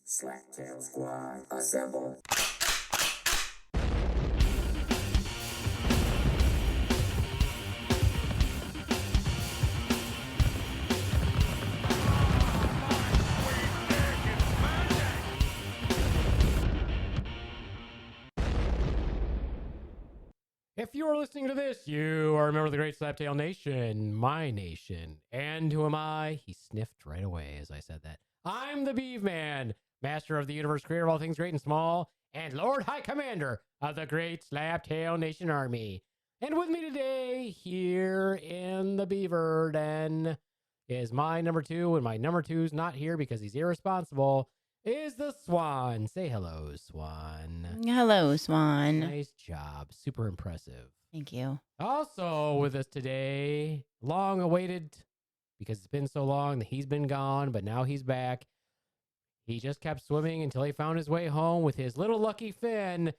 Slaptail squad, assemble. If you are listening to this, you are a member of the Great Slaptail Nation, my nation. And who am I? He sniffed right away as I said that. I'm the Beeve Man, master of the universe, creator of all things great and small, and Lord High Commander of the Great Slaptail Nation Army. And with me today, here in the Beaver Den, is my number two, and my number two's not here because he's irresponsible, is the Swan. Say hello, Swan. Hello, Swan. Nice job. Super impressive. Thank you. Also with us today, long awaited, because it's been so long that he's been gone, but now he's back. He just kept swimming until he found his way home with his little lucky fin.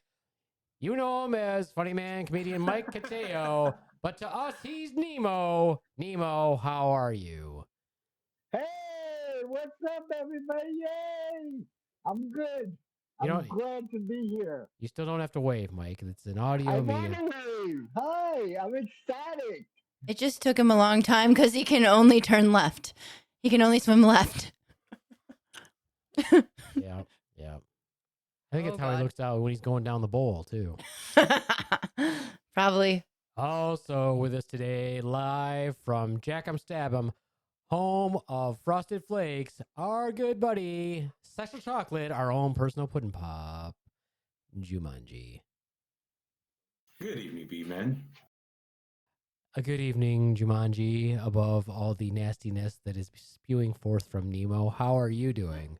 You know him as funny man, comedian Mike Cateo, but to us, he's Nemo. Nemo, how are you? Hey, what's up, everybody? Yay! I'm good. You I'm don't- glad to be here. You still don't have to wave, Mike. It's an audio I medium. want to wave. Hi, I'm ecstatic. It just took him a long time because he can only turn left. He can only swim left. Yeah, yeah. I think Oh, it's how he God. looks out when he's going down the bowl, too. Probably. Also with us today, live from Jack 'em Stab 'em, home of Frosted Flakes, our good buddy, Special Chocolate, our own personal pudding pop, Jumanji. Good evening, B-Man. A good evening, Jumanji, above all the nastiness that is spewing forth from Nemo. How are you doing?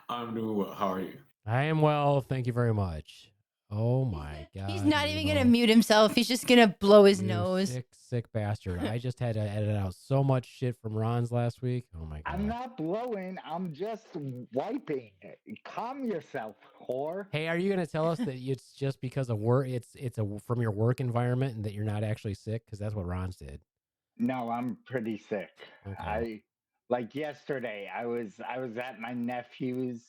I'm doing well. How are you? I am well, thank you very much. Oh my God. He's not even going to Nemo. mute himself. He's just going to blow his You nose. sick bastard. I just had to edit out so much shit from Ron's last week. Oh my God. I'm not blowing. I'm just wiping. Calm yourself, whore. Hey, are you going to tell us that it's just because of work? It's from your work environment, and that you're not actually sick? Because that's what Ron's did. No, I'm pretty sick. Okay. Like yesterday. I was at my nephew's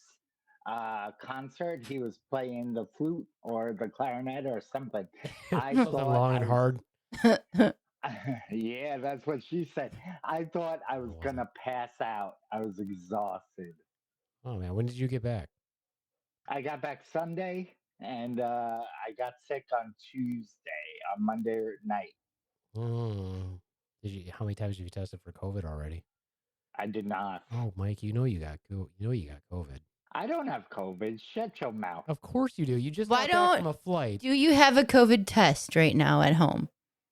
concert. He was playing the flute or the clarinet or something. I Something thought long and I hard. Yeah, that's what she said. I thought I was wasn't. gonna pass out. I was exhausted. Oh man, when did you get back? I got back Sunday, and I got sick on Tuesday, on Monday night. Did you? How many times have you tested for COVID already? I did not. Oh, Mike, you know you got COVID. I don't have COVID. Shut your mouth. Of course you do. You just Why got back don't- from a flight. Do you have a COVID test right now at home?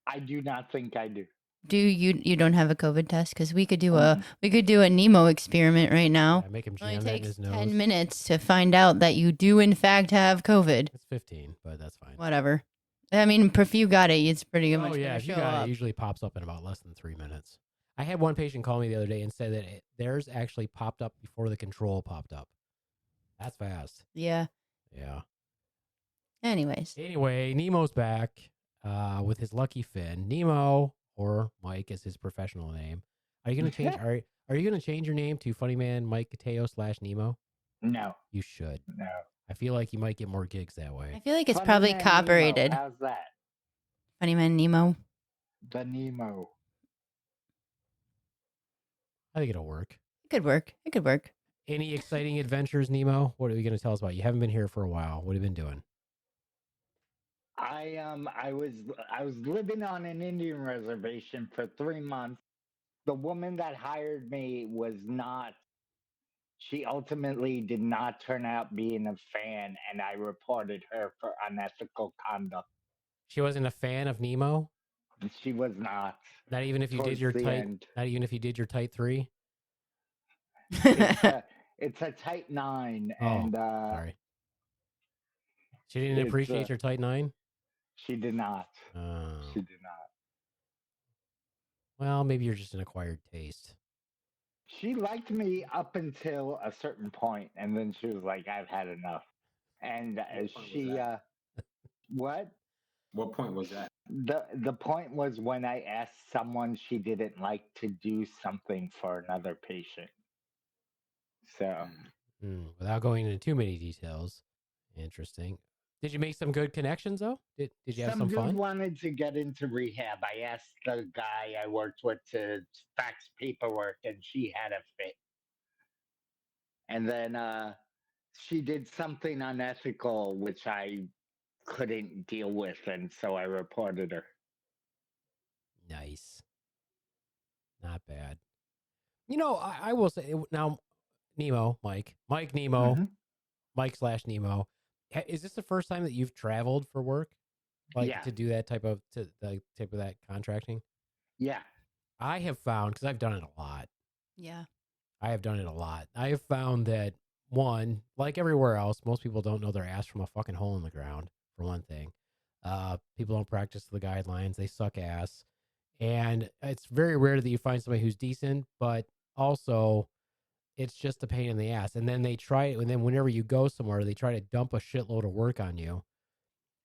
I do not think I do. Do you don't have a COVID test? Because we could do a Nemo experiment right now. Yeah, make him It only jam that in takes his nose. 10 minutes to find out that you do in fact have COVID. It's 15, but that's fine. Whatever. I mean, if you got it, it's pretty much Oh yeah, gonna if you show got up. it, usually pops up in about less than 3 minutes. I had one patient call me the other day and said that theirs actually popped up before the control popped up. That's fast. Yeah. Yeah. Anyways. Anyway, Nemo's back with his lucky fin. Nemo, or Mike is his professional name. Are you gonna change? Are you gonna change your name to Funny Man Mike Cateo / Nemo? No, You should. no. I feel like you might get more gigs that I way. feel like it's Funny probably Man copyrighted. Nemo, how's that? Funny Man Nemo. The Nemo. I think it'll work. It could work. It could work. Any exciting adventures, Nemo? What are you gonna tell us about? You haven't been here for a while. What have you been doing? I was living on an Indian reservation for 3 months. The woman that hired me was not. She ultimately did not turn out being a fan, and I reported her for unethical conduct. She wasn't a fan of Nemo. She was not. Not even if you did Towards your the tight. end. Not even if you did your tight 3. It's a tight 9, Oh, and sorry. She didn't it's, appreciate your tight 9. she did not. Oh. She did not. Well, maybe you're just an acquired taste. She liked me up until a certain point, and then she was like, "I've had enough." And What point was she, that? what? What point was that? The point was when I asked someone she didn't like to do something for another patient. So Without going into too many details. Interesting. Did you make some good connections though? Did you have some dude fun? wanted to get into rehab. I asked the guy I worked with to fax paperwork, and she had a fit. And then she did something unethical, which I couldn't deal with, and so I reported her. Nice. Not bad. You know, I will say now, Nemo, Mike Nemo, Mm-hmm. Mike/Nemo. Is this the first time that you've traveled for work, like Yeah. to do that type of that contracting? Yeah. I have found, because I've done it a lot. Yeah. I have done it a lot. I have found that one, like everywhere else, most people don't know their ass from a fucking hole in the ground. For one thing, people don't practice the guidelines. They suck ass, and it's very rare that you find somebody who's decent. But also, it's just a pain in the ass. And then they try it, and then whenever you go somewhere, they try to dump a shitload of work on you,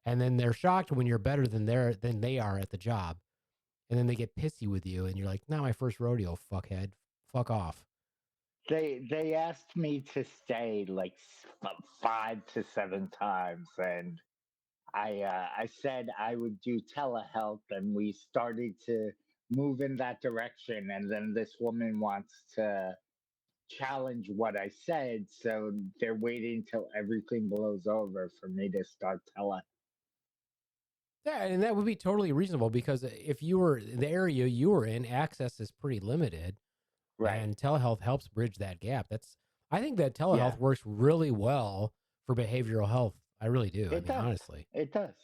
and then they're shocked when you're better than they are at the job, and then they get pissy with you, and you're like, "Not my first rodeo, fuckhead. Fuck off." They asked me to stay like 5 to 7 times, and I said I would do telehealth, and we started to move in that direction. And then this woman wants to challenge what I said, so they're waiting till everything blows over for me to start tele. Yeah, and that would be totally reasonable because if you were the area you were in, access is pretty limited, Right. and telehealth helps bridge that gap. I think that Yeah. telehealth works really well for behavioral health. I really do. It does. Honestly, It does.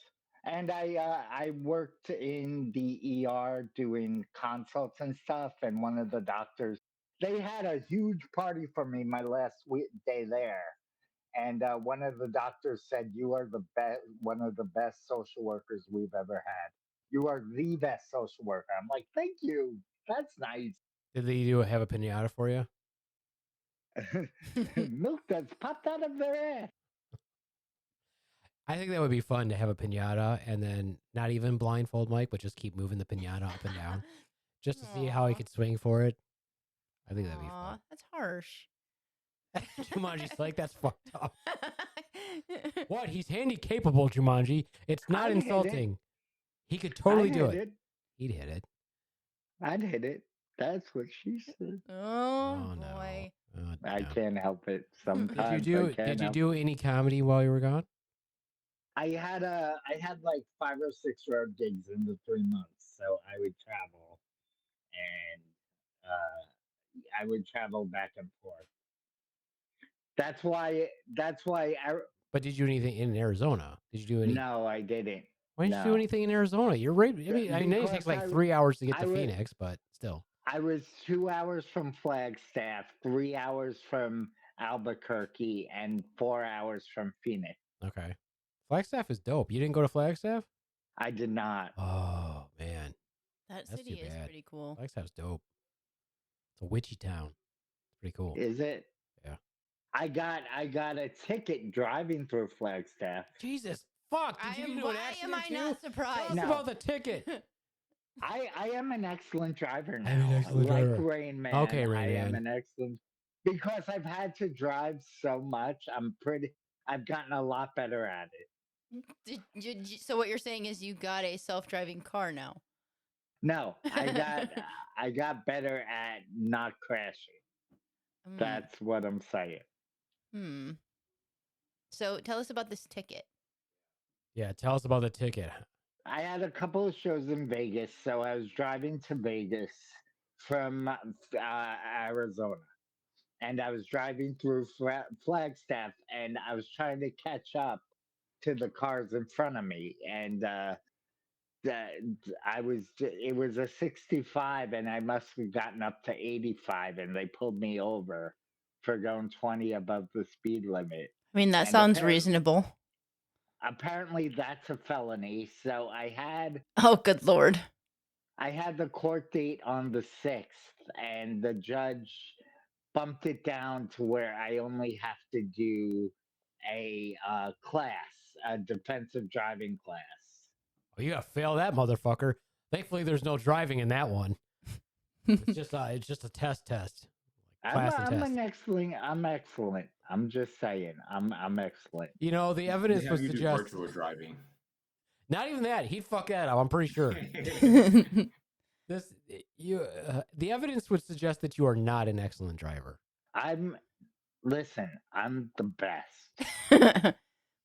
And I worked in the ER doing consults and stuff, and one of the doctors, they had a huge party for me my last day there. And one of the doctors said, "You are the best, one of the best social workers we've ever had. You are the best social worker." I'm like, "Thank you. That's nice." did they have a pinata for you? Milk that's popped out of their ass. I think that would be fun to have a pinata and then not even blindfold Mike, but just keep moving the pinata up and down just to see how he Aw. could swing for it. I think that'd be Aw, fun. that's harsh. Jumanji's like, that's fucked up. What? He's handy capable, Jumanji. It's not I'd hit it. insulting. He could totally I'd do hit it. He'd hit it. I'd hit it. That's what she said. Oh, no. boy. Oh, I no. can't help it. Did Sometimes you I do? can't Did you help do any comedy while you were gone? I had like 5 or 6 road gigs in the 3 months, so I would travel, and I would travel back and forth. That's why. But did you do anything in Arizona? Did you do any? No, I didn't. Why didn't you do No. anything in Arizona? You're right. I mean, I know it takes Because like 3 hours to get I to would- Phoenix, but still. I was 2 hours from Flagstaff, 3 hours from Albuquerque, and 4 hours from Phoenix. Okay. Flagstaff is dope. You didn't go to Flagstaff? I did not. Oh man, That That's city too is bad. pretty cool. Flagstaff's dope. It's a witchy town. It's pretty cool. Is it? Yeah. I got a ticket driving through Flagstaff. Jesus, fuck! Did you get into an Why am accident I too? not Tell surprised? us No. about the ticket. I am an excellent driver now. I'm an excellent like driver. Rain Man. Okay, Rain I am Man. an excellent because I've had to drive so much. I've gotten a lot better at it. So what you're saying is you got a self-driving car now? No, I got better at not crashing. Hmm. That's what I'm saying. So tell us about this ticket. Yeah, tell us about the ticket. I had a couple of shows in Vegas, so I was driving to Vegas from Arizona, and I was driving through Flagstaff, and I was trying to catch up to the cars in front of me, and it was a 65, and I must have gotten up to 85, and they pulled me over for going 20 above the speed limit. I mean, that And sounds reasonable. Apparently, that's a felony. So Oh, good Lord. I had the court date on the 6th, and the judge bumped it down to where I only have to do a class, a defensive driving class. Oh, you gotta fail that motherfucker. Thankfully, there's no driving in that one. It's just a test. class and I'm test. an excellent. I'm excellent. I'm just saying. I'm excellent. You know, the evidence They would have you do suggest virtual driving. not even that. He'd fuck that up. I'm pretty sure. The evidence would suggest that you are not an excellent driver. Listen. I'm the best.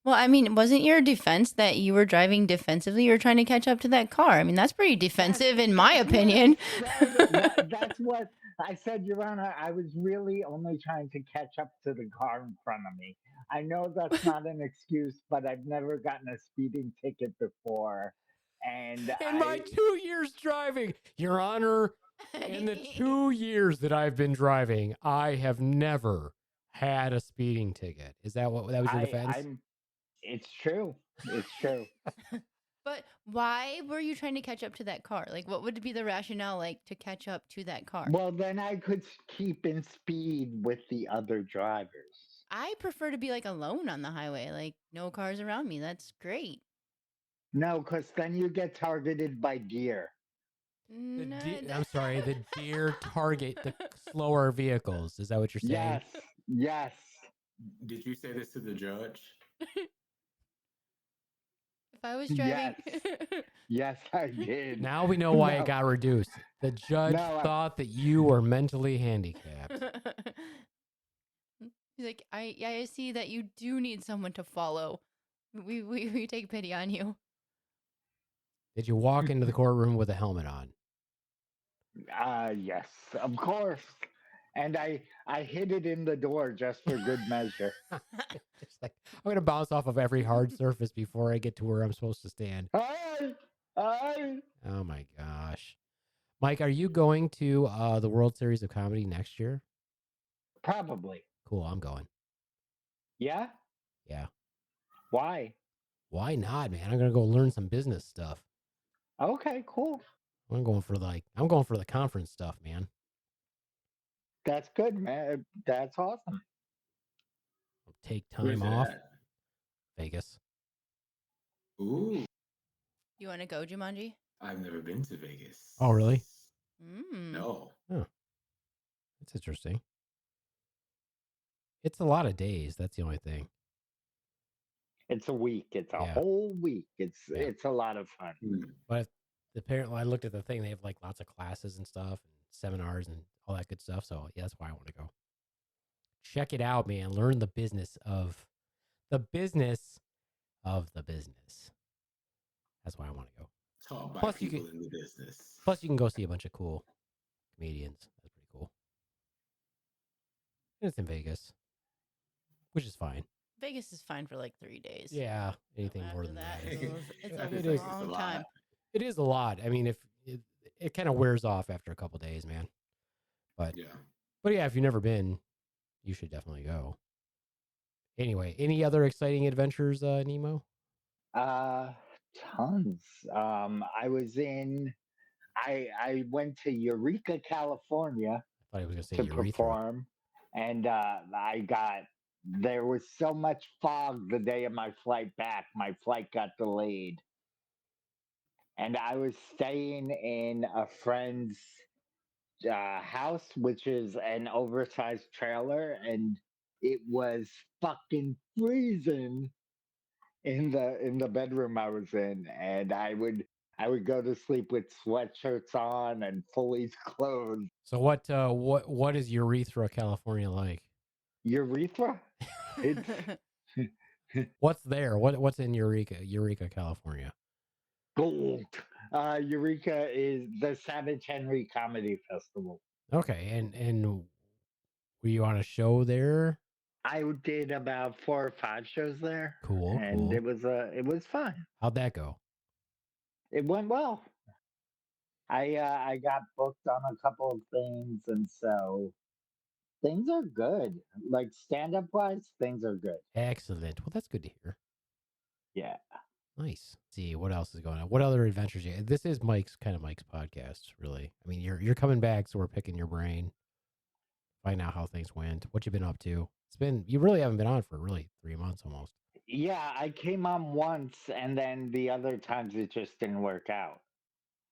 Well, I mean, wasn't your defense that you were driving defensively? You were trying to catch up to that car. I mean, that's pretty defensive, in my opinion. That's what I said, Your Honor. I was really only trying to catch up to the car in front of me. I know that's not an excuse, but I've never gotten a speeding ticket before. And In my 2 years driving, Your Honor, in the 2 years that I've been driving, I have never had a speeding ticket. Is that what that was your defense? It's true. It's true. But why were you trying to catch up to that car? Like, what would be the rationale like to catch up to that car? Well, then I could keep in speed with the other drivers. I prefer to be like alone on the highway, like no cars around me. That's great. No, because then you get targeted by deer. I'm sorry, the deer target the slower vehicles. Is that what you're saying? Yes. Did you say this to the judge? If I was driving, Yes, I did. Now we know why it got reduced. The judge thought that you were mentally handicapped. He's like, I see that you do need someone to follow. We take pity on you. Did you walk into the courtroom with a helmet on? Yes, of course. And I hid it in the door just for good measure. It's like, I'm going to bounce off of every hard surface before I get to where I'm supposed to stand. Hi. Oh my gosh. Mike, are you going to the World Series of Comedy next year? Probably. Cool, I'm going. Yeah? Yeah. Why? Why not, man? I'm going to go learn some business stuff. Okay, cool. I'm going for the conference stuff, man. That's good, man. That's awesome. I'll take Where's time it off. at? Vegas. Ooh, You want to go, Jumanji? I've never been to Vegas. Oh, really? No. That's interesting. It's a lot of days. That's the only thing. It's a week. It's a whole week. It's a lot of fun. But apparently, I looked at the thing. They have like lots of classes and stuff, and seminars and all that good stuff. So yeah, that's why I want to go. Check it out, man. Learn the business of the business. That's why I want to go. Taught by Plus, people in the business. Plus, you can go see a bunch of cool comedians. That's pretty cool. And it's in Vegas, which is fine. Vegas is fine for like 3 days. Yeah, anything After more than that. It's a long time. It is a lot. I mean, if it kind of wears off after a couple days, man. But yeah, if you've never been, you should definitely go. Anyway, any other exciting adventures, Nemo? Tons. I went to Eureka, California. I thought I was going to say to urethra. perform, and there was so much fog the day of my flight back. My flight got delayed, and I was staying in a friend's house, which is an oversized trailer, and it was fucking freezing in the bedroom I was in, and I would go to sleep with sweatshirts on and fully clothed. So what is Urethra, California like? Urethra? What's there? What's in Eureka, California? Gold. Eureka is the Savage Henry Comedy Festival. Okay, and were you on a show there? I did about 4 or 5 shows there. Cool, and it was fun. How'd that go? It went well. I got booked on a couple of things, and so things are good. Like stand-up wise, things are good. Excellent. Well, that's good to hear. Yeah. Nice. Let's see what else is going on. What other adventures? This is Mike's podcast, really. I mean, you're coming back, so we're picking your brain, find out how things went, what you've been up to. You really haven't been on for really 3 months almost. Yeah, I came on once, and then the other times it just didn't work out.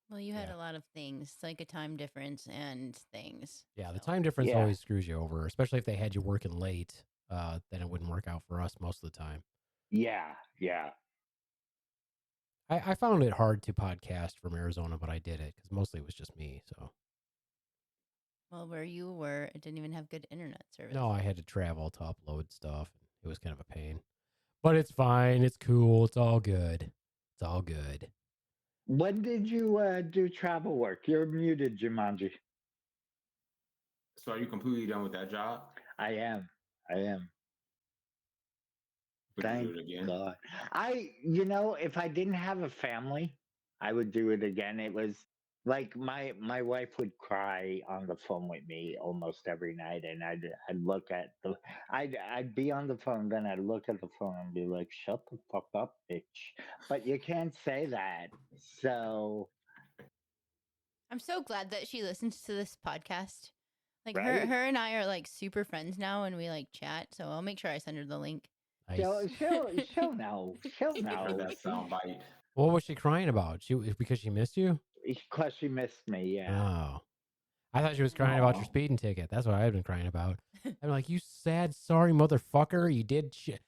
Well, you had Yeah. a lot of things, like a time difference and things. Yeah, the so. time difference Yeah. always screws you over, especially if they had you working late. Then it wouldn't work out for us most of the time. Yeah. Yeah. I found it hard to podcast from Arizona, but I did it because mostly it was just me. So Well, where you were, it didn't even have good internet service. no, I had to travel to upload stuff. It was kind of a pain, but it's fine. It's cool. It's all good. It's all good. When did you do travel work? You're muted, Jumanji. So are you completely done with that job? I am. I am. Would Thank you do it again? God. If I didn't have a family, I would do it again. It was like my wife would cry on the phone with me almost every night, and I'd look at I'd be on the phone, then I'd look at the phone and be like, "Shut the fuck up, bitch!" But you can't say that, so I'm so glad that she listens to this podcast. Like right. her and I are like super friends now, and we like chat. So I'll make sure I send her the link. Nice. She'll know. She'll I heard know. that sound bite. What was she crying about? Because she missed you? Because she missed me, yeah. Oh. I thought she was crying about your Aw. speeding ticket. That's what I've been crying about. I'm like, you sad, sorry motherfucker. You did shit.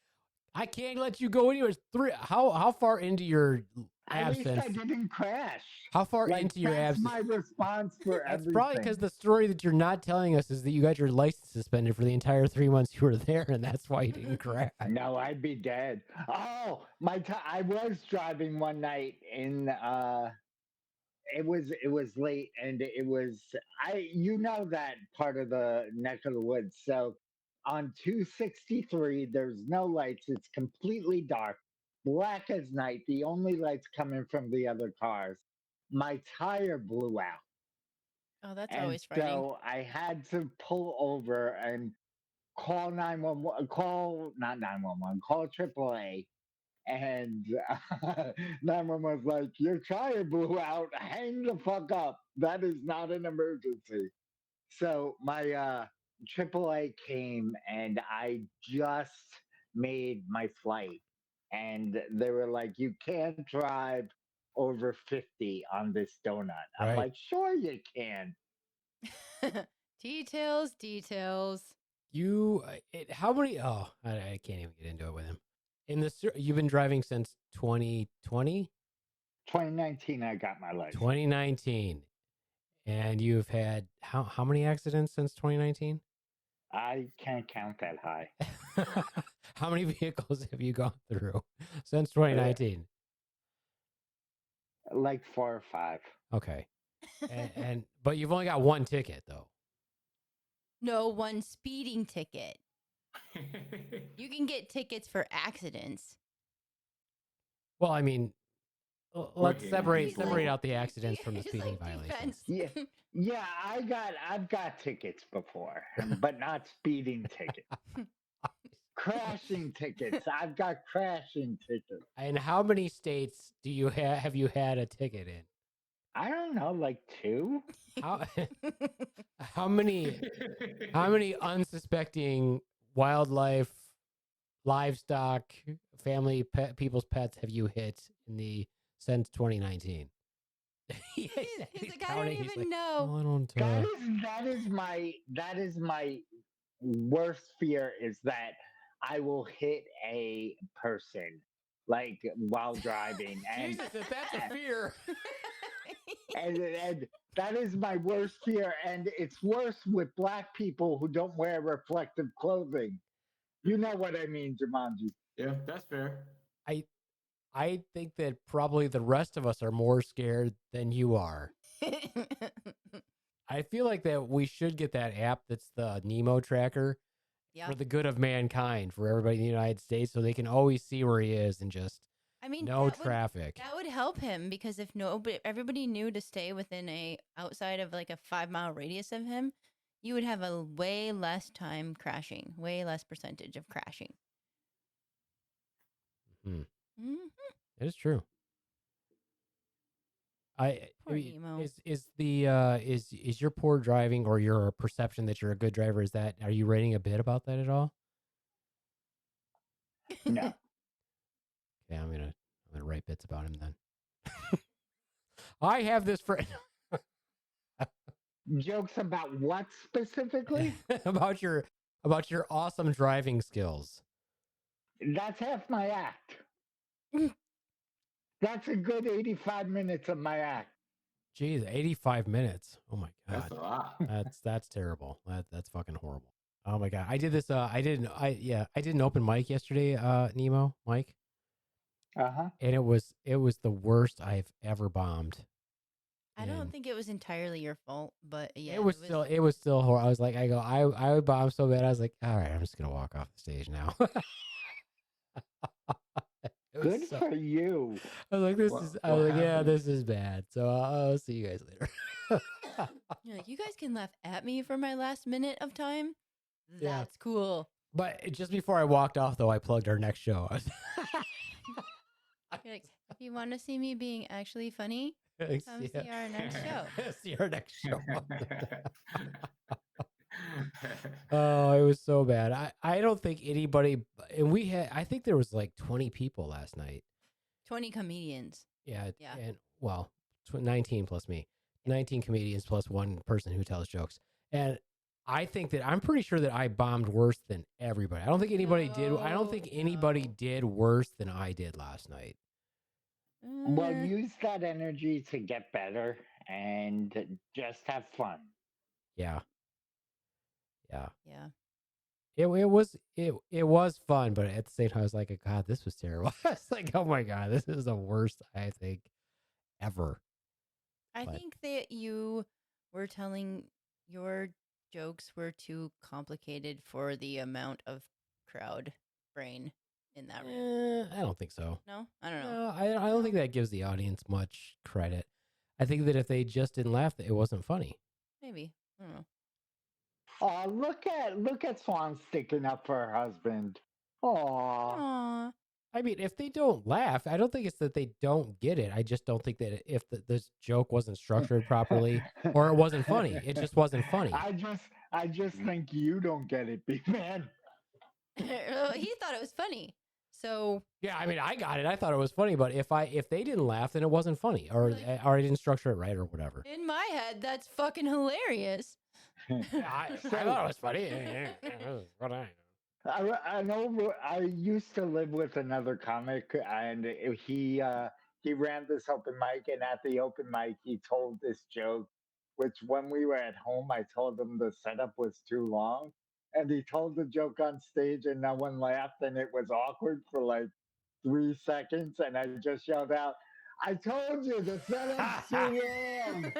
I can't let you go anywhere. How far into your At least absence? I didn't crash. How far Like, into your that's absence? my response for That's everything. probably because the story that you're not telling us is that you got your license suspended for the entire 3 months you were there, and that's why you didn't crash. No, I'd be dead. Oh, I was driving one night in it was late, and it was that part of the neck of the woods. So on 263 there's no lights. It's completely dark, black as night. The only lights coming from the other cars. My tire blew out. Oh, that's And always frightening. so I had to pull over and call 911, not 911, call AAA. And 911 was like, your tire blew out. Hang the fuck up. That is not an emergency. So my AAA came, and I just made my flight. And they were like, you can't drive over 50 on this donut. I'm Right. like, sure you can. Details. How many? Oh, I can't even get into it with him. You've been driving since 2020? 2019, I got my license. 2019. And you've had how many accidents since 2019? I can't count that high. How many vehicles have you gone through since 2019? Like 4 or 5. Okay. But you've only got one ticket though. No, one speeding ticket. You can get tickets for accidents. Well, I mean, let's hitting separate people. out the accidents from the It's speeding like violations. defense. Yeah, I've got tickets before, but not speeding tickets. Crashing tickets. I've got crashing tickets. And how many states do you have you had a ticket in? I don't know, like 2. How how many unsuspecting wildlife, livestock, people's pets have you hit since 2019? He's like, I don't even know. "Oh, I don't. That is my worst fear, is that I will hit a person like while driving, and Jesus, if that's a fear. and that is my worst fear. And it's worse with black people who don't wear reflective clothing. You know what I mean, Jumanji. Yeah, that's fair. I think that probably the rest of us are more scared than you are. I feel like that we should get that app that's the Nemo tracker for the good of mankind for everybody in the United States, so they can always see where he is and just no traffic. That would help him, because if everybody knew to stay within outside of like a 5-mile radius of him, you would have a way less time crashing, way less percentage of crashing. Mm-hmm. It is true. Poor Nemo. Is your poor driving or your perception that you're a good driver, are you writing a bit about that at all? No. Yeah, I'm gonna write bits about him then. I have this friend Jokes about what specifically? about your awesome driving skills. That's half my act. That's a good 85 minutes of my act. Jeez, 85 minutes. Oh my That's a god. lot. That's terrible. That's fucking horrible. Oh my god. I did this I did an open mic yesterday, Nemo, Mike. Uh-huh. And it was the worst I've ever bombed. I don't And think it was entirely your fault, but yeah, it was still horrible. I was like, I would bomb so bad. I was like, all right, I'm just gonna walk off the stage now. It was Good for you. I was like, What yeah, happened? this is bad. So I'll see you guys later. you're like, you guys can laugh at me for my last minute of time. Yeah. That's cool. But just before I walked off, though, I plugged our next show. You're like, if you want to see me being actually funny, come see our next show. See our next show. Oh, it was so bad. I don't think anybody, and I think there was like 20 people last night. 20 comedians. Yeah. Yeah. And well, 19 plus me, 19 comedians plus one person who tells jokes. And I'm pretty sure that I bombed worse than everybody. I don't think anybody did. I don't think anybody did worse than I did last night. Well, use that energy to get better and just have fun. Yeah. Yeah. Yeah. It was fun, but at the same time, I was like, God, this was terrible. It's like, oh my God, this is the worst I think ever. I think that you were telling your jokes were too complicated for the amount of crowd brain in that room. I don't think so. No, I don't know. No, I don't think that gives the audience much credit. I think that if they just didn't laugh, it wasn't funny. Maybe. I don't know. Oh, look at Swan sticking up for her husband. Oh, Aw. I mean, if they don't laugh, I don't think it's that they don't get it. I just don't think that if this joke wasn't structured properly or it wasn't funny, it just wasn't funny. I just think you don't get it, big man. He thought it was funny. So Yeah, I mean, I got it. I thought it was funny, but if they didn't laugh, then it wasn't funny, or I didn't structure it right, or whatever. in my head, that's fucking hilarious. I thought it was funny. I know. I used to live with another comic, and he ran this open mic, and at the open mic, he told this joke. Which, when we were at home, I told him the setup was too long, and he told the joke on stage, and no one laughed, and it was awkward for like 3 seconds, and I just yelled out, "I told you the setup's too long!"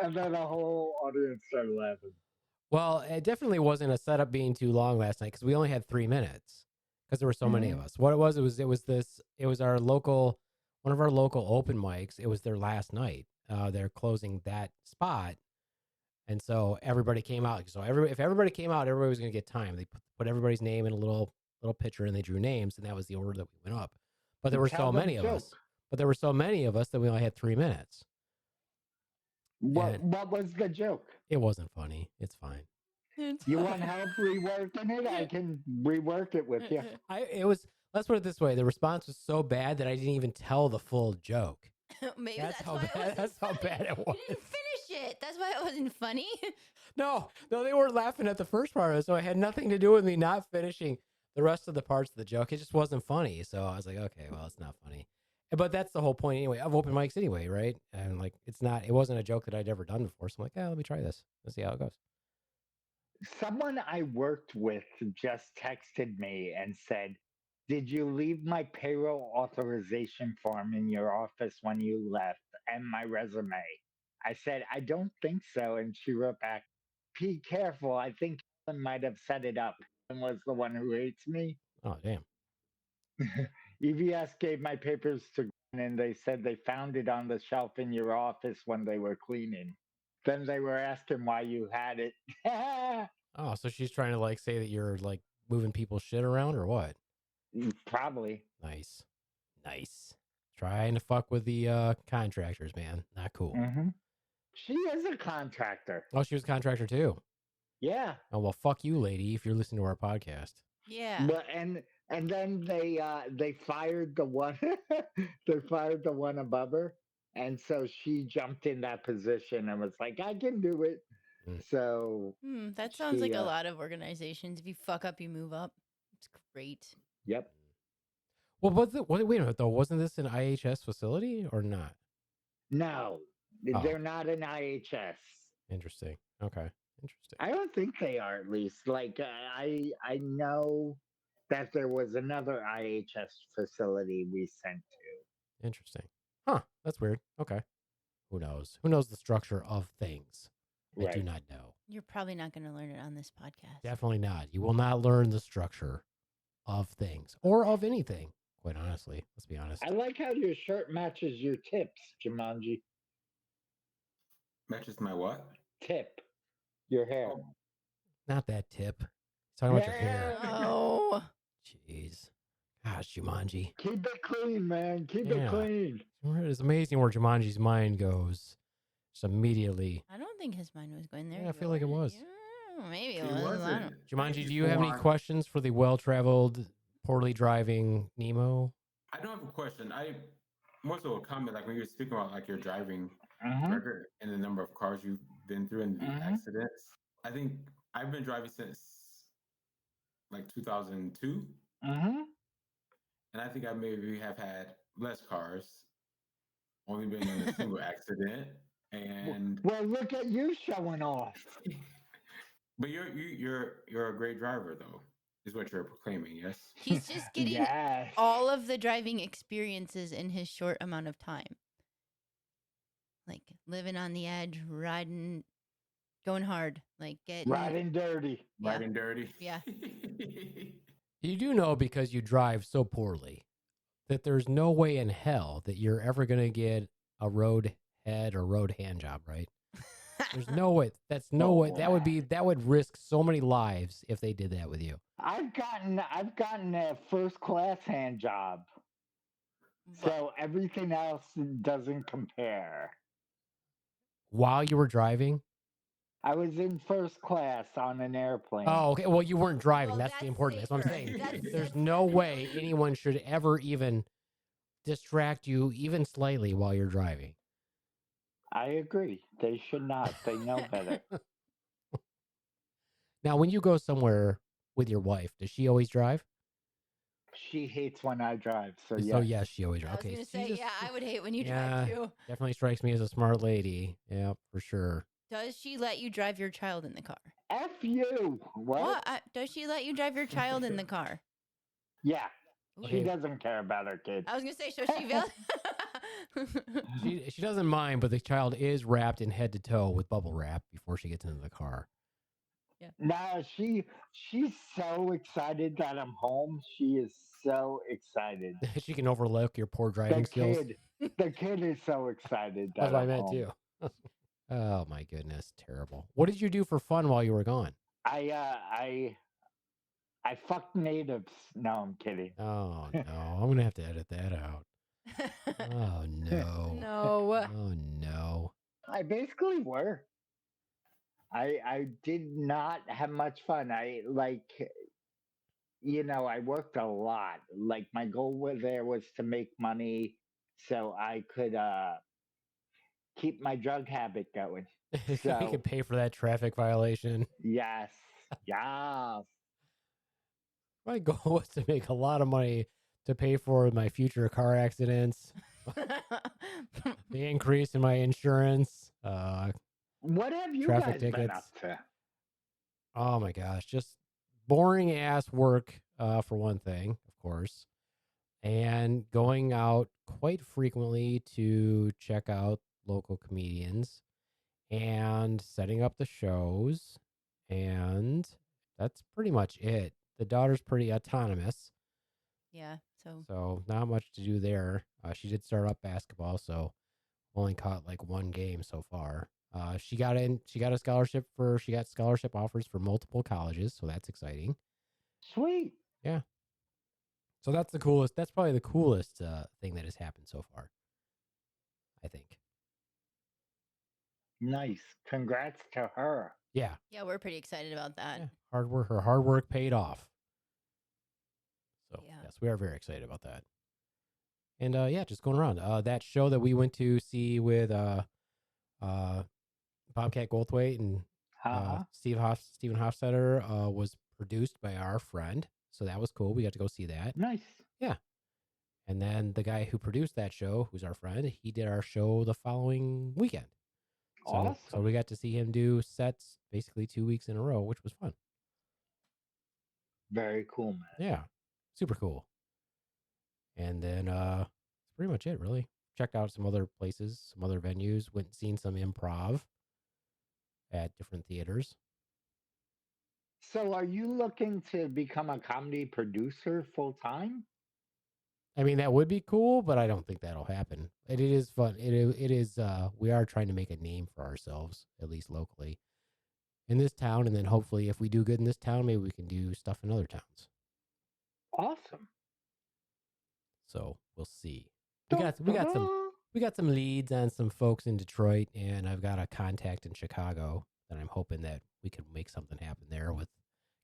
And then the whole audience started laughing. Well, it definitely wasn't a setup being too long last night because we only had 3 minutes because there were so many of us. What it was our local, one of our local open mics. It was their last night. They're closing that spot, and so everybody came out. So if everybody came out, everybody was going to get time. They put everybody's name in a little picture, and they drew names, and that was the order that we went up. But there were so many of us. But there were so many of us that we only had 3 minutes. What was the joke? It wasn't funny. It's fine. You want help reworking it? I can rework it with you. Let's put it this way. The response was so bad that I didn't even tell the full joke. Maybe That's how why bad- it that's how bad it was. You didn't finish it. That's why it wasn't funny. No, they weren't laughing at the first part of it, so it had nothing to do with me not finishing the rest of the parts of the joke. It just wasn't funny. So I was like, okay, well, it's not funny. But that's the whole point anyway of open mics anyway, right? And like, it wasn't a joke that I'd ever done before. So I'm like, let me try this. Let's see how it goes. Someone I worked with just texted me and said, "Did you leave my payroll authorization form in your office when you left and my resume?" I said, "I don't think so." And she wrote back, "Be careful. I think Ellen might have set it up and was the one who hates me." Oh, damn. EVS gave my papers to Glenn, and they said they found it on the shelf in your office when they were cleaning. Then they were asking why you had it. Oh, so she's trying to like say that you're like moving people's shit around or what? Probably. Nice. Trying to fuck with the contractors, man. Not cool. Mm-hmm. She is a contractor. Oh, she was a contractor too. Yeah. Oh, well, fuck you, lady, if you're listening to our podcast. Yeah. But and then they fired the one they fired the one above her. And so she jumped in that position and was like, I can do it. Mm. So That sounds like she, a lot of organizations. If you fuck up, you move up. It's great. yep. Well, wait a minute though. Wasn't this an IHS facility or not? No, Oh. they're not an IHS. Interesting. Okay. Interesting. I don't think they are, at least. Like, I know that there was another IHS facility we sent to. Interesting. Huh. That's weird. Okay. Who knows? Who knows the structure of things? I do Right. not know. You're probably not going to learn it on this podcast. Definitely not. You will not learn the structure of things or of anything, quite honestly. Let's be honest. I like how your shirt matches your tips, Jumanji. Matches my what? Tip. Your hair. Oh, Not that tip. He's talking about your hair. Oh. Jeez. Gosh, Jumanji. Keep it clean, man. Keep Yeah. it clean. It's amazing where Jumanji's mind goes. Just immediately. I don't think his mind was going there. Yeah, I feel like it was. Yeah, maybe it it was. I wasn't. don't. Jumanji, do you have any Before- questions for the well-traveled, poorly driving Nemo? I don't have a question. I more so a comment, like when you're speaking about like your driving Uh-huh. record and the number of cars you've been through and the accidents. I think I've been driving since like 2002, Uh-huh. and I think I maybe have had less cars, only been in a single accident. And Well, look at you showing off. but you're a great driver though, is what you're proclaiming. Yes. He's just getting Yes. all of the driving experiences in his short amount of time. Like living on the edge, riding, going hard, like getting Riding dirty. Yeah. Riding dirty. Yeah. You do know, because you drive so poorly, that there's no way in hell that you're ever going to get a road head or road hand job, right? There's no way. That's no way. That would risk so many lives if they did that with you. I've gotten a first class hand job. So everything else doesn't compare. While you were driving? I was in first class on an airplane. Oh, okay. Well, you weren't driving. Well, that's the that's important. That's what I'm safer. saying. That's- There's that's no safer. way anyone should ever even distract you even slightly while you're driving. I agree. They should not. They know better. Now, when you go somewhere with your wife, does she always drive? She hates when I drive. So So yeah. yes, she always I drives. was Okay, gonna she say, just- yeah, I would hate when you Yeah. drive too. definitely strikes me as a smart lady. Yeah, for sure. Does she let you drive your child in the car? F you. What? Does she let you drive your child in the car? Yeah. She Okay. doesn't care about her kids. I was gonna say, so she She doesn't mind, but the child is wrapped in head to toe with bubble wrap before she gets into the car. No, she's so excited that I'm home. She is so excited. She can overlook your poor driving skills. The kid is so excited that That's what I I'm meant home. too. Oh my goodness, terrible. What did you do for fun while you were gone? I fucked natives. No, I'm kidding. Oh no, I'm gonna have to edit that out. Oh no. No. Oh no. I basically were. I did not have much fun. I worked a lot. Like my goal was to make money so I could keep my drug habit going. So So- you can pay for that traffic violation. Yes. Yes. My goal was to make a lot of money to pay for my future car accidents, the increase in my insurance. What have you Traffic guys been tickets. up to? Oh my gosh, just boring ass work, for one thing, of course, and going out quite frequently to check out local comedians and setting up the shows, and that's pretty much it. The daughter's pretty autonomous, Yeah. so not much to do there. She did start up basketball, so only caught like one game so far. She got scholarship offers for multiple colleges, so that's exciting. Sweet. So that's probably the coolest thing that has happened so far, I think. Nice. Congrats to her. Yeah, Yeah, we're pretty excited about that. yeah. Her hard work paid off. So Yeah. yes, we are very excited about that. And yeah, just going around. That show that we went to see with Bobcat Goldthwait and Stephen Hofstetter was produced by our friend. So that was cool. We got to go see that. Nice. Yeah. And then the guy who produced that show, who's our friend, he did our show the following weekend. So, Awesome. So we got to see him do sets basically 2 weeks in a row, which was fun. Very cool, man. Yeah. Super cool. And then that's pretty much it, really. Checked out some other places, some other venues, went and seen some improv at different theaters. So are you looking to become a comedy producer full time? I mean, that would be cool, but I don't think that'll happen. It is fun. It is, we are trying to make a name for ourselves, at least locally, in this town. And then hopefully if we do good in this town, maybe we can do stuff in other towns. Awesome. So we'll see. We got some leads on some folks in Detroit, and I've got a contact in Chicago that I'm hoping that we can make something happen there with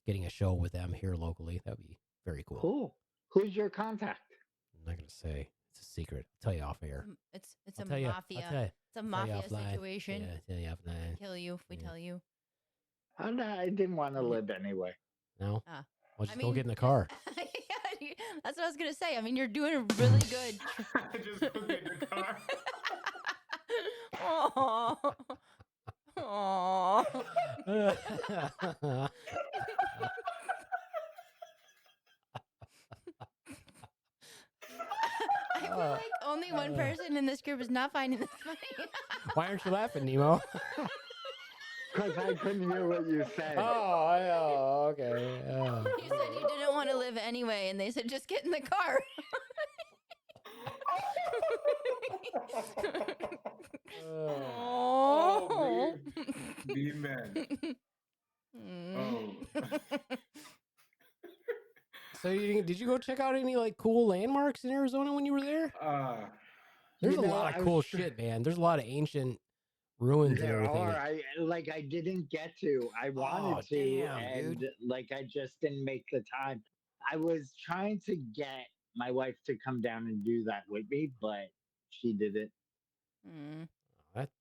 getting a show with them here locally. That would be very cool. Cool. Who's your contact? I'm not gonna say. It's a secret. I'll tell you off air. It's a mafia. It's a mafia situation. Yeah, tell you offline. Kill you if we tell you. I didn't want to live anyway. No? Well, just go get in the car. That's what I was going to say. I mean, you're doing really good. Just go get in the car. Aww. Aww. I feel like only one person in this group is not finding this funny. Why aren't you laughing, Nemo? Because I couldn't hear what you said. Oh, okay. You said you didn't want to live anyway, and they said just get in the car. Oh, be man. Oh. So did you go check out any like cool landmarks in Arizona when you were there? There's a lot of cool shit, man. There's a lot of ancient ruins and everything. I didn't get to. I wanted to, and dude. I just didn't make the time. I was trying to get my wife to come down and do that with me, but she didn't.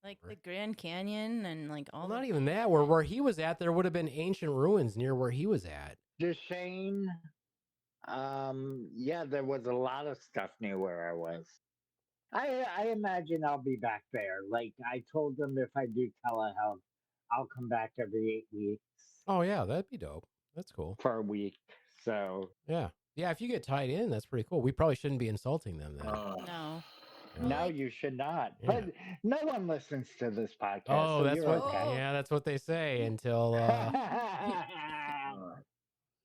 Like the Grand Canyon and like all. Not even that. Where he was at, there would have been ancient ruins near where he was at. Duchesne. Yeah, there was a lot of stuff near where I was. I imagine I'll be back there. Like I told them, if I do telehealth, I'll come back every 8 weeks. Oh yeah, that'd be dope. That's cool. For a week. So yeah. If you get tied in, that's pretty cool. We probably shouldn't be insulting them then. No. No, you should not. Yeah. But no one listens to this podcast. Oh, so that's what. Okay. Yeah, that's what they say until.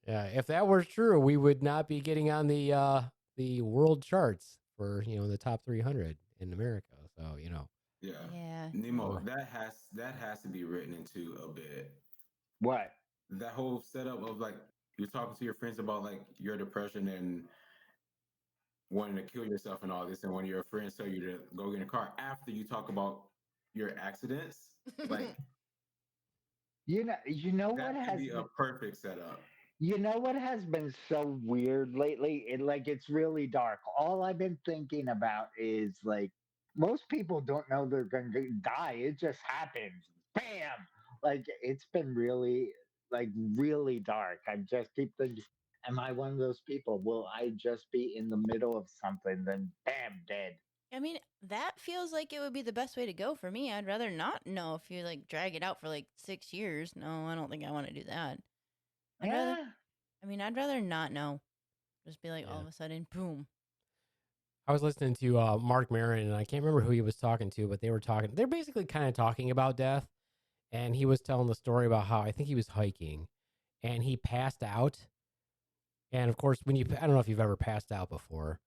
Yeah, if that were true, we would not be getting on the world charts for the top 300 in America. So Yeah. Nemo, that has to be written into a bit. What? That whole setup of like you're talking to your friends about like your depression and wanting to kill yourself and all this, and when your friends tell you to go get in a car after you talk about your accidents, like you know what has be a perfect setup. You know what has been so weird lately? It's really dark. All I've been thinking about is like most people don't know they're going to die. It just happens. Bam! Like it's been really dark. I just keep thinking, am I one of those people? Will I just be in the middle of something, then bam, dead? I mean, that feels like it would be the best way to go for me. I'd rather not know if you like drag it out for like 6 years. No, I don't think I want to do that. I'd rather not know. Just be like all of a sudden, boom. I was listening to Mark Maron, and I can't remember who he was talking to, but they're basically kind of talking about death. And he was telling the story about how I think he was hiking and he passed out. And of course, I don't know if you've ever passed out before,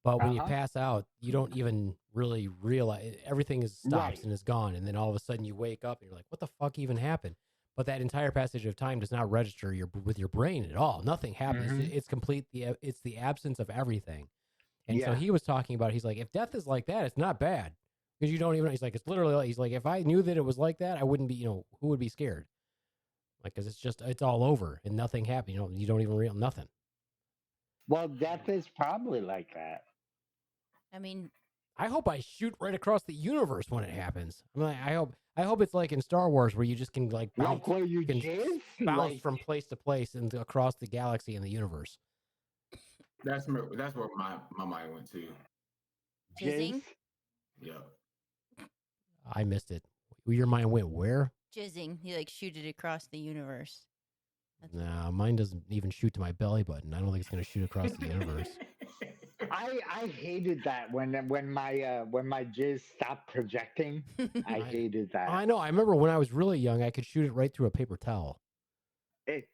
but when you pass out, you don't even really realize everything stops and is gone. And then all of a sudden you wake up and you're like, what the fuck even happened? But that entire passage of time does not register with your brain at all. Nothing happens. Mm-hmm. It's complete. It's the absence of everything. And so he was talking about, he's like, if death is like that, it's not bad. Because you don't even, he's like, it's literally, he's like, if I knew that it was like that, I wouldn't be, who would be scared? Like, because it's all over and nothing happened. You don't even real nothing. Well, death is probably like that. I mean, I hope I shoot right across the universe when it happens. I mean, I hope it's like in Star Wars where you just can like bounce, Like where you can jizz? bounce Like, from place to place and across the galaxy and the universe. That's where my mind went to. jizz? jizzing. Yep. I missed it. Your mind went where? Jizzing. You like shoot it across the universe. That's Nah, mine doesn't even shoot to my belly button. I don't think it's gonna shoot across the universe. I hated that when my jizz stopped projecting. I hated that. I know. I remember when I was really young, I could shoot it right through a paper towel. It,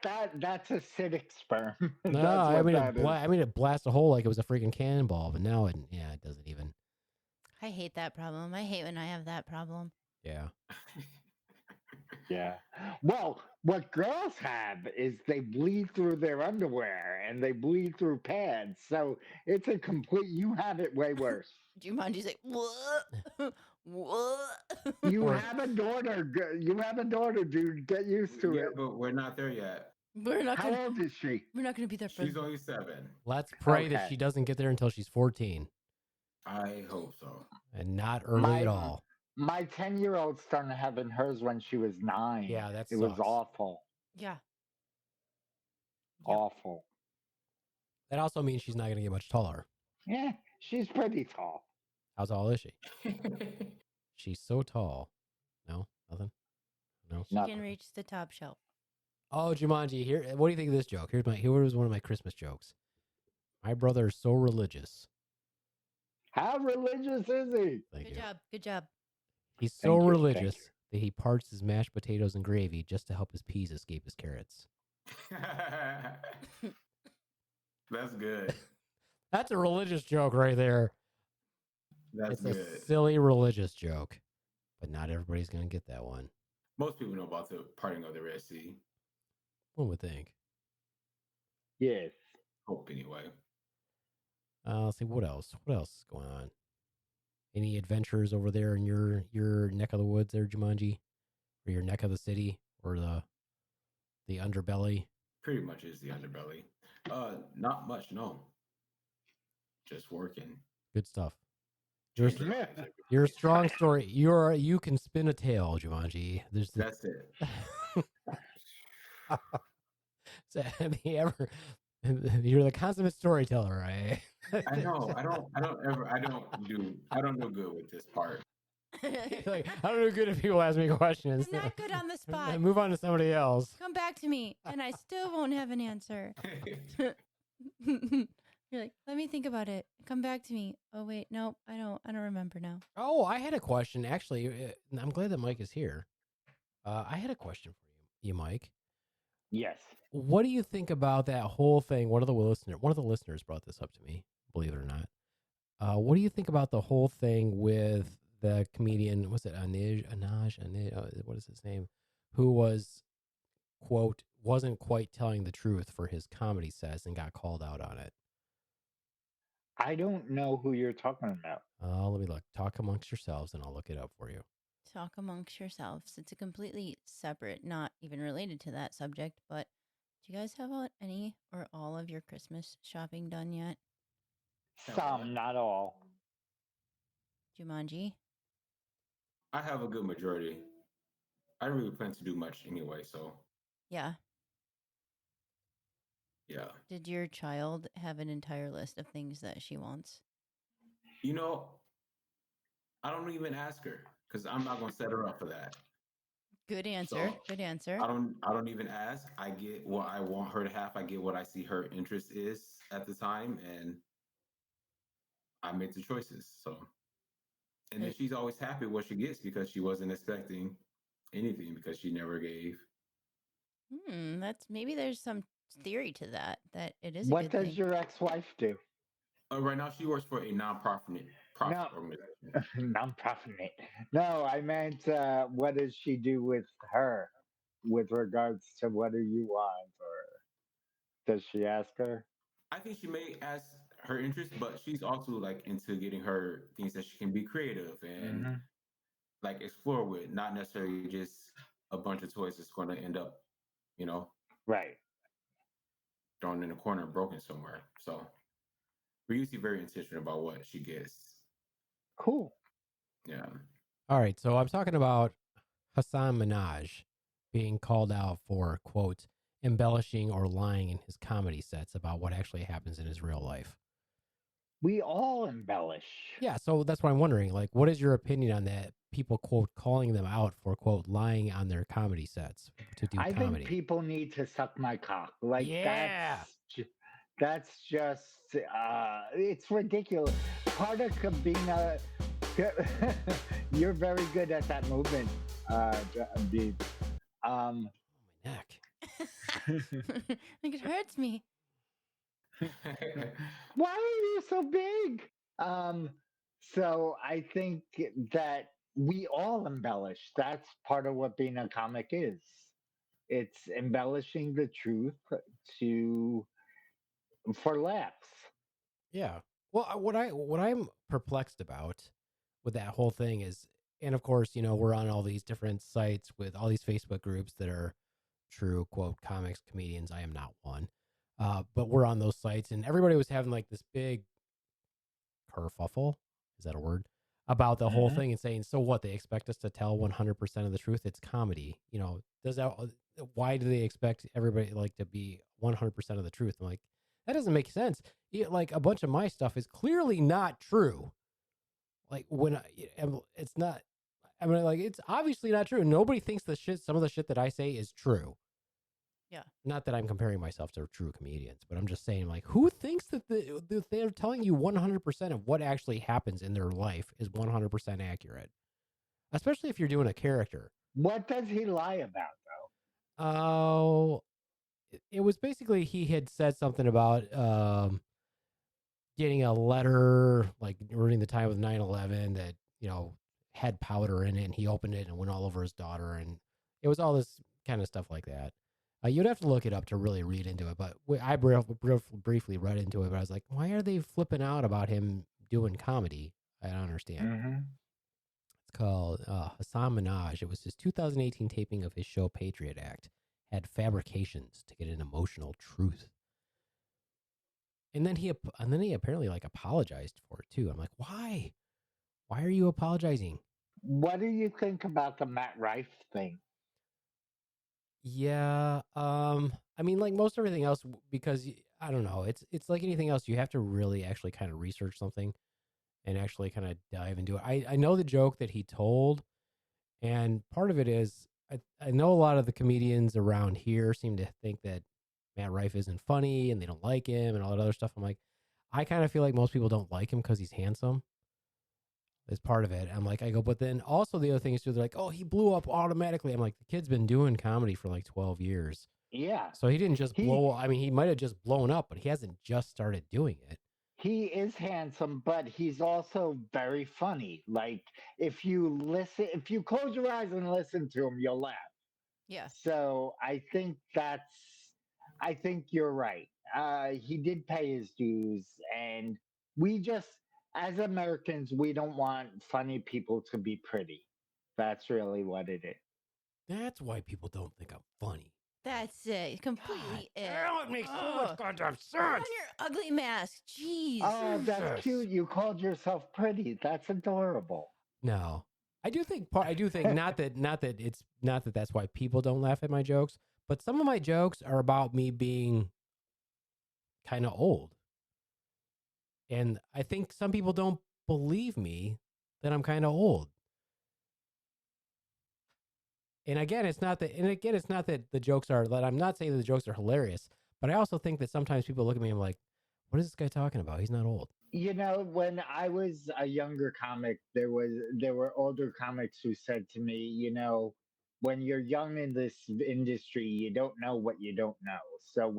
that's acidic sperm. No, That's I what mean, that is. it blasts a hole like it was a freaking cannonball. But now it doesn't even. I hate that problem. I hate when I have that problem. Yeah. Yeah. Well, what girls have is they bleed through their underwear and they bleed through pads. So it's a complete. You have it way worse. Jumanji's like, what? What? You Or- have a daughter. You have a daughter, dude. Get used to Yeah, it. but we're not there yet. We're not How gonna. old is she? We're not gonna be there for. She's only 7. Let's pray that Okay. she doesn't get there until she's 14 I hope so. and not early at all. My 10-year-old started having hers when she was 9. Yeah, that it was sucks. awful. Yeah. Awful. That also means she's not going to get much taller. Yeah, she's pretty tall. How tall is she? She's so tall. No, nothing. No. She Nothing. can reach the top shelf. Oh, Jumanji. Here, what do you think of this joke? Here was one of my Christmas jokes. My brother is so religious. How religious is he? Thank Good you. job. Good job. He's so Thank you, thank religious that he parts his mashed potatoes and gravy just to help his peas escape his carrots. That's good. That's a religious joke right there. That's It's good. a silly religious joke, but not everybody's going to get that one. Most people know about the parting of the Red Sea. One would think. Yes. Hope anyway. Let's see what else. What else is going on? Any adventures over there in your neck of the woods, there, Jumanji, or your neck of the city, or the underbelly? Pretty much is the underbelly. Not much, no. Just working. Good stuff. Changing Yeah. lives. Your strong story. You can spin a tale, Jumanji. There's the, That's it. so, have you ever? You're the consummate storyteller, right? I know. I don't do good with this part. Like, I don't do good if people ask me questions. I'm not good on the spot. Move on to somebody else. Come back to me, and I still won't have an answer. You're like, let me think about it. Come back to me. Oh wait, nope, I don't remember now. Oh, I had a question. Actually, I'm glad that Mike is here. I had a question for you, Mike. Yes. What do you think about that whole thing? One of the listeners brought this up to me, believe it or not. What do you think about the whole thing with the comedian? Was it Anij? What is his name? Who was, quote, wasn't quite telling the truth for his comedy sets and got called out on it. I don't know who you're talking about. Let me look. Talk amongst yourselves, and I'll look it up for you. Talk amongst yourselves. It's a completely separate, not even related to that subject. But do you guys have any or all of your Christmas shopping done yet? Some, not all. Jumanji. I have a good majority. I don't really plan to do much anyway, so Yeah. yeah. Did your child have an entire list of things that she wants? You know, I don't even ask her because I'm not gonna set her up for that. Good answer. So, Good answer. I don't even ask. I get what I want her to have. I get what I see her interest is at the time, and I make the choices. So, and then she's always happy what she gets because she wasn't expecting anything because she never gave. That's maybe there's some theory to that it is. What a good does thing. your ex-wife do? Right now, she works for a non-profit No. organization. Non-profit. No, I meant what does she do with her with regards to what do you want, or does she ask her? I think she may ask her interest, but she's also like into getting her things that she can be creative and Mhm. like explore with, not necessarily just a bunch of toys that's going to end up, Right. thrown in a corner and broken somewhere. So we're usually very intentional about what she gets. Cool. Yeah. All right, so I'm talking about Hassan Minaj being called out for, quote, embellishing or lying in his comedy sets about what actually happens in his real life. We all embellish. Yeah, so that's what I'm wondering. Like, what is your opinion on that? People, quote, calling them out for, quote, lying on their comedy sets to do I comedy. think people need to suck my cock. Like Yeah. that's just it's ridiculous. Part of being a you're very good at that movement, Beeb. My neck. Like it hurts me. Why are you so big? So I think that we all embellish. That's part of what being a comic is. It's embellishing the truth to for laughs. Yeah. Well, what I'm perplexed about with that whole thing is, and of course, we're on all these different sites with all these Facebook groups that are true, quote, comics comedians. I am not one. But we're on those sites, and everybody was having like this big kerfuffle. Is that a word? About the whole thing and saying, so what? They expect us to tell 100% of the truth. It's comedy. Does that? Why do they expect everybody like to be 100% of the truth? I'm like, that doesn't make sense. Like a bunch of my stuff is clearly not true. Like it's not. I mean, like it's obviously not true. Nobody thinks some of the shit that I say is true. Yeah. Not that I'm comparing myself to true comedians, but I'm just saying, like, who thinks that they're telling you 100% of what actually happens in their life is 100% accurate? Especially if you're doing a character. What does he lie about, though? Oh, it was basically he had said something about getting a letter, like during the time of 9/11 that, had powder in it, and he opened it and went all over his daughter. And it was all this kind of stuff like that. You'd have to look it up to really read into it, but I briefly read into it, but I was like, why are they flipping out about him doing comedy? I don't understand. Mm-hmm. It's called Hassan Minaj. It was his 2018 taping of his show Patriot Act. Had fabrications to get an emotional truth. And then he apparently like apologized for it too. I'm like, why? Why are you apologizing? What do you think about the Matt Rife thing? Yeah, I mean, like most everything else, because I don't know, it's like anything else. You have to really actually kind of research something and actually kind of dive into it. I know the joke that he told, and part of it is I know a lot of the comedians around here seem to think that Matt Rife isn't funny and they don't like him and all that other stuff. I'm like, I kind of feel like most people don't like him because he's handsome. Is part of it. I'm like, but then also the other thing is too, they're like, oh, he blew up automatically. I'm like, the kid's been doing comedy for like 12 years. Yeah. So he didn't just blow. I mean, he might have just blown up, but he hasn't just started doing it. He is handsome, but he's also very funny. Like if you close your eyes and listen to him, you'll laugh. Yeah. So I think you're right. He did pay his dues, and we just, as Americans, we don't want funny people to be pretty. That's really what it is. That's why people don't think I'm funny. That's it. Completely it. It makes so much goddamn Put sense. on your ugly mask. Jeez. Oh, that's cute. You called yourself pretty. That's adorable. No, I do think not that that's why people don't laugh at my jokes, but some of my jokes are about me being kind of old. And I think some people don't believe me that I'm kind of old. And again, it's not that the jokes are that I'm not saying that the jokes are hilarious, but I also think that sometimes people look at me and I'm like, what is this guy talking about? He's not old. When I was a younger comic, there were older comics who said to me, when you're young in this industry, you don't know what you don't know. So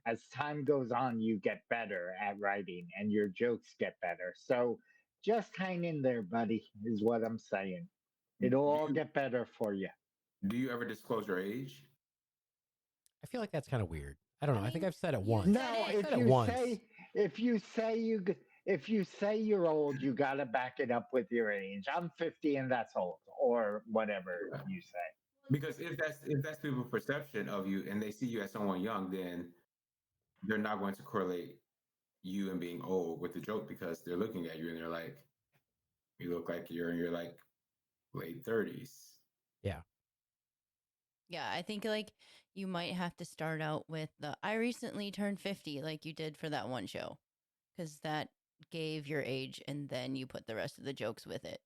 as time goes on, you get better at writing and your jokes get better. So just hang in there, buddy, is what I'm saying. It'll all get better for you. Do you ever disclose your age? I feel like that's kind of weird. I don't know. I think I've said it once. No, if you say you're old, you got to back it up with your age. I'm 50 and that's old, or whatever you say. Because if that's people's perception of you and they see you as someone young, then they're not going to correlate you and being old with the joke because they're looking at you and they're like, you look like you're in your like late 30s. Yeah. Yeah, I think like you might have to start out with the I recently turned 50 like you did for that one show cuz that gave your age and then you put the rest of the jokes with it.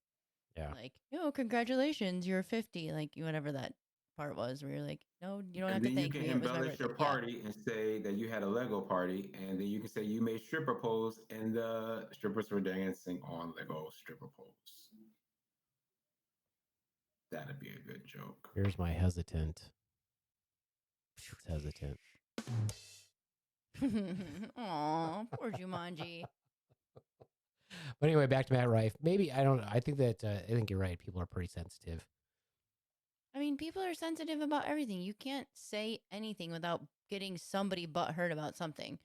Yeah. Like, congratulations, you're 50, like whatever that part was where you're like, no, you don't And have to then you thank can me. It was my embellish birthday. your Yeah. party and say that you had a Lego party, and then you can say you made stripper poles and the strippers were dancing on Lego stripper poles. That'd be a good joke. Here's my hesitant. It's hesitant. Aw, poor Jumanji. But anyway, back to Matt Rife. Maybe I don't know. I think you're right. People are pretty sensitive. I mean, people are sensitive about everything. You can't say anything without getting somebody butthurt about something.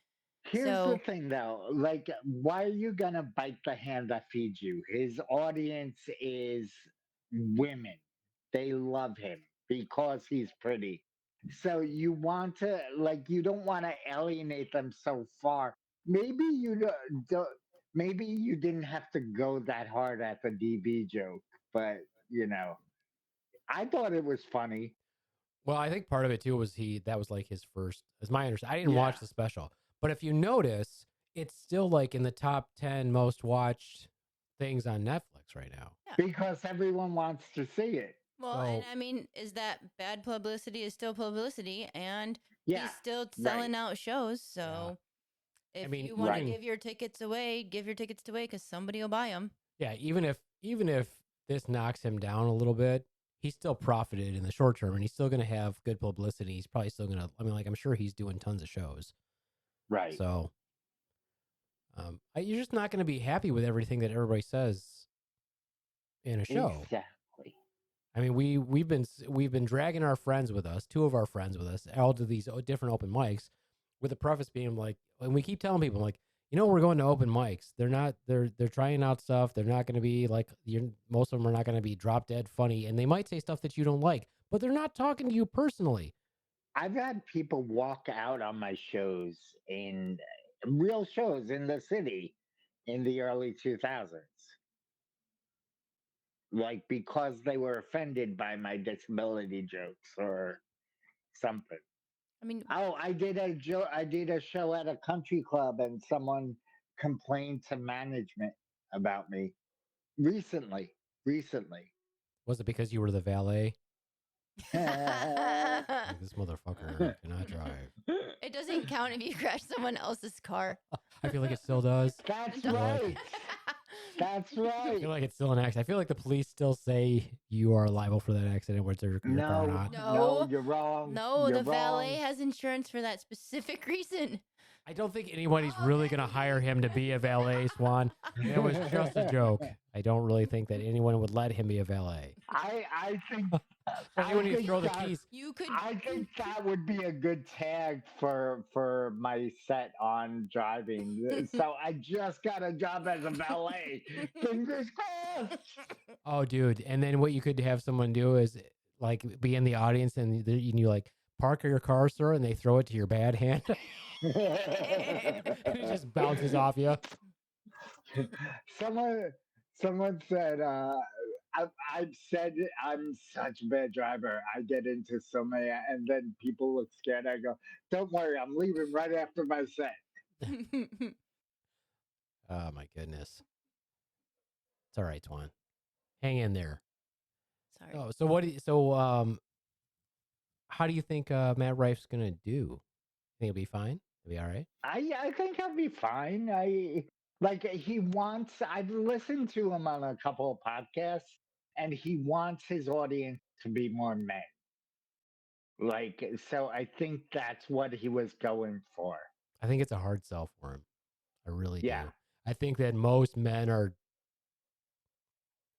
Here's the So, thing, though. Like, why are you gonna bite the hand that feeds you? His audience is women. They love him because he's pretty. So you want to, like, you don't want to alienate them so far. Maybe maybe you didn't have to go that hard at the DB joke, but I thought it was funny. Well, I think part of it too was that was like his first, as my understanding. I didn't Yeah. watch the special, but if you notice, it's still like in the top 10 most watched things on Netflix right now. Because everyone wants to see it. well, and So- I mean, is that bad publicity is still publicity, and Yeah. he's still selling out shows. So, if mean, you want to Right. give your tickets away, give your tickets away because somebody will buy them. Yeah, even if this knocks him down a little bit, he's still profited in the short term, and he's still going to have good publicity. He's probably still going to. I mean, like I'm sure he's doing tons of shows. Right. So, you're just not going to be happy with everything that everybody says in a show. Exactly. I mean, we've been dragging our friends with us, two of our friends with us, all to these different open mics, with the preface being like, and we keep telling people like, we're going to open mics. They're trying out stuff. They're not going to be like most of them are not going to be drop dead funny, and they might say stuff that you don't like, but they're not talking to you personally. I've had people walk out on my shows in real shows in the city in the early 2000s. Like because they were offended by my disability jokes or something. I mean, Oh, I did a show at a country club and someone complained to management about me recently. Was it because you were the valet? That's Like, this motherfucker cannot drive. it doesn't count if you crash someone else's car. I feel like it still does. right. That's I right. feel like it's still an accident. I feel like the police still say you are liable for that accident, whether your car or No, not. no, you're wrong. No, You're the valet wrong. has insurance for that specific reason. I don't think anybody's really going to hire him to be a valet, Swan. It was just a joke. I don't really think that anyone would let him be a valet. I think Especially when you think throw the that- keys. You could. I think that would be a good tag for my set on driving. So I just got a job as a valet. Fingers crossed. Oh, dude. And then what you could have someone do is like be in the audience and you like park your car, sir, and they throw it to your bad hand. And it just bounces off you. Someone said I've said I'm such a bad driver. I get into so many, and then people look scared. I go, "Don't worry, I'm leaving right after my set." Oh my goodness. It's all right, Swan. Hang in there. Sorry. Oh, how do you think Matt Rife's gonna do? Think he'll be fine? He'll be all right? I think I'll be fine. I've listened to him on a couple of podcasts, and he wants his audience to be more men. So I think that's what he was going for. I think it's a hard sell for him. I really Yeah. do. I think that most men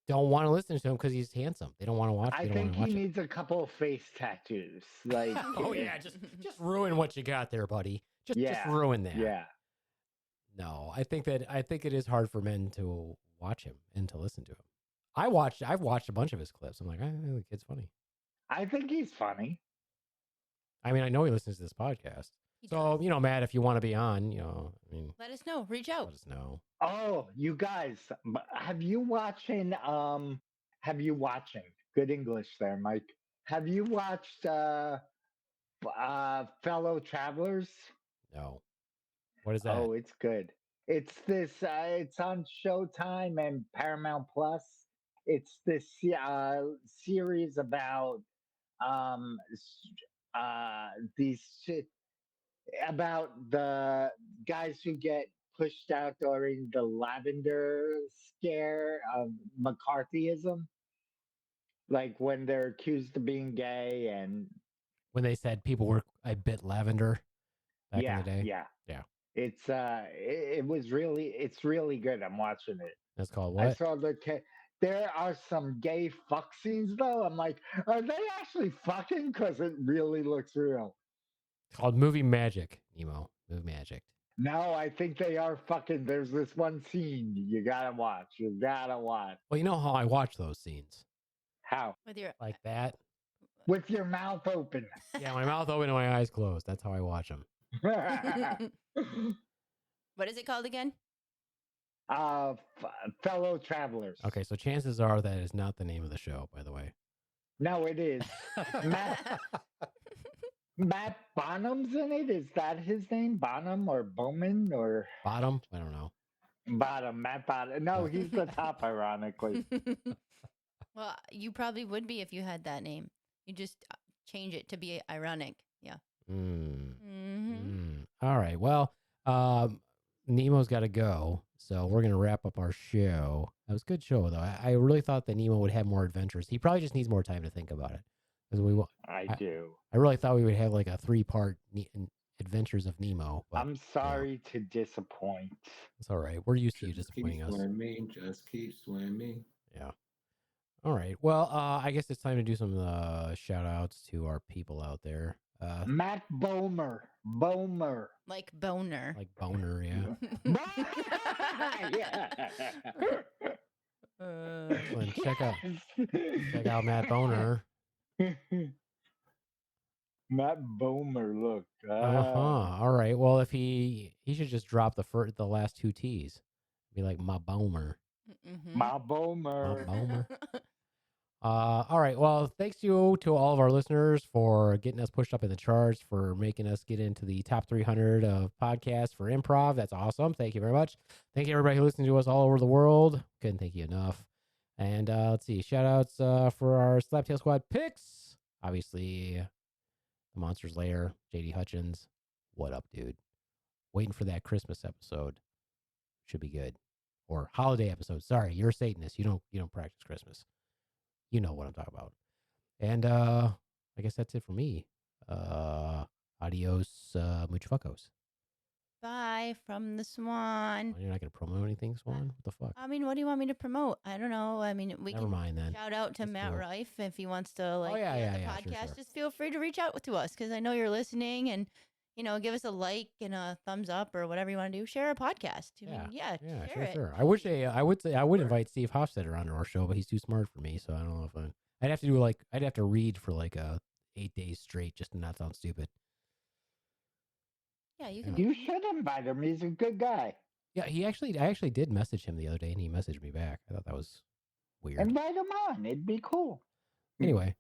don't want to listen to him because he's handsome. They don't want to watch. I They don't think want to he watch it. needs a couple of face tattoos. Like, Oh yeah, just ruin what you got there, buddy. Just Yeah. ruin that. yeah. No, I think it is hard for men to watch him and to listen to him. I've watched a bunch of his clips. I'm like, the kid's funny. I think he's funny. I mean, I know he listens to this podcast. He So, does. you know, Matt, if you want to be on, I mean, Let us know. Reach out. let us know. Oh, you guys, have you watching? Good English there, Mike. Have you watched Fellow Travelers? No. What is that? Oh, it's good. It's this. It's on Showtime and Paramount Plus. It's this series about these about the guys who get pushed out during the lavender scare of McCarthyism, like when they're accused of being gay and When they said people were a bit lavender back in yeah, the day. yeah. Yeah. It's really good. I'm watching it. That's called I what? saw there are some gay fuck scenes though. I'm like, are they actually fucking? Because it really looks real. It's called Movie Magic, Nemo. Movie Magic. No, I think they are fucking. There's this one scene you gotta watch. You gotta watch. Well, you know how I watch those scenes. How? With your Like that. With your mouth open. Yeah, my mouth open and my eyes closed. That's how I watch them. What is it called again? Fellow Travelers. Okay, so chances are that is not the name of the show, by the way. No, it is. Matt Bonham's in it. Is that his name? Bonham or Bowman or Bottom? I don't know. Bottom? Matt Bottom. No, he's the top, ironically. Well, you probably would be if you had that name. You just change it to be ironic. Yeah. All right. Well, Nemo's got to go, so we're gonna wrap up our show. That was a good show, though. I really thought that Nemo would have more adventures. He probably just needs more time to think about it. Because I do. I really thought we would have like a 3-part Adventures of Nemo. But, I'm sorry to disappoint. it's all right. We're used to you Just disappointing keep us. swimming. Just keep swimming. Yeah. All right. Well, I guess it's time to do some shout outs to our people out there. Matt Bomer. Like boner. Like Boner, yeah. Yeah. Excellent. Check out Matt Boner. Matt Bomer, look. All right. Well, if he should just drop the last 2 T's. Be like my Bomer. My Bomer. Bomer. All right. Well, thanks to all of our listeners for getting us pushed up in the charts, for making us get into the top 300 of podcasts for improv. That's awesome. Thank you very much. Thank you, everybody who listens to us all over the world. Couldn't thank you enough. And let's see. Shout outs for our Slaptail Squad picks. Obviously, The Monsters Lair, JD Hutchins. What up, dude? Waiting for that Christmas episode. Should be good. Or holiday episode. Sorry, you're a Satanist. You don't practice Christmas. You know what I'm talking about. And I guess that's it for me. Adios, muchfuckos. Bye from the Swan. Oh, you're not going to promote anything, Swan? What the fuck? I mean, what do you want me to promote? I don't know. I mean, we Never can mind then. shout out to Let's Matt do it. Rife if he wants to like yeah, be on the yeah, podcast. sure. Just feel free to reach out to us because I know you're listening and give us a like and a thumbs up or whatever you want to do. Share a podcast. I mean, share sure, it. I wish I would say I would invite Steve Hofstetter onto our show, but he's too smart for me, so I don't know if I'd have to do I'd have to read for 8 days straight just to not sound stupid. Yeah, you can. You should invite him. He's a good guy. Yeah, I actually did message him the other day, and he messaged me back. I thought that was weird. Invite him on. It'd be cool. Anyway,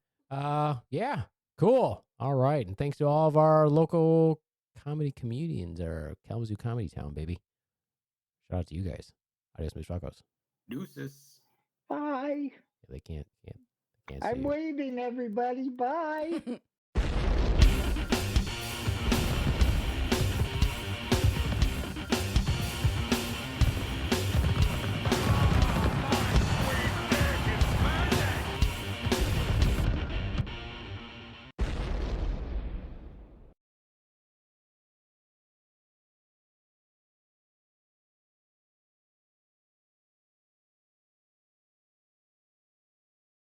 yeah, cool. All right, and thanks to all of our local comedy comedians, or Kalamazoo Comedy Town, baby. Shout out to you guys. Adios, mis tacos. Deuces. Bye. They can't see I'm you. waving, everybody. Bye.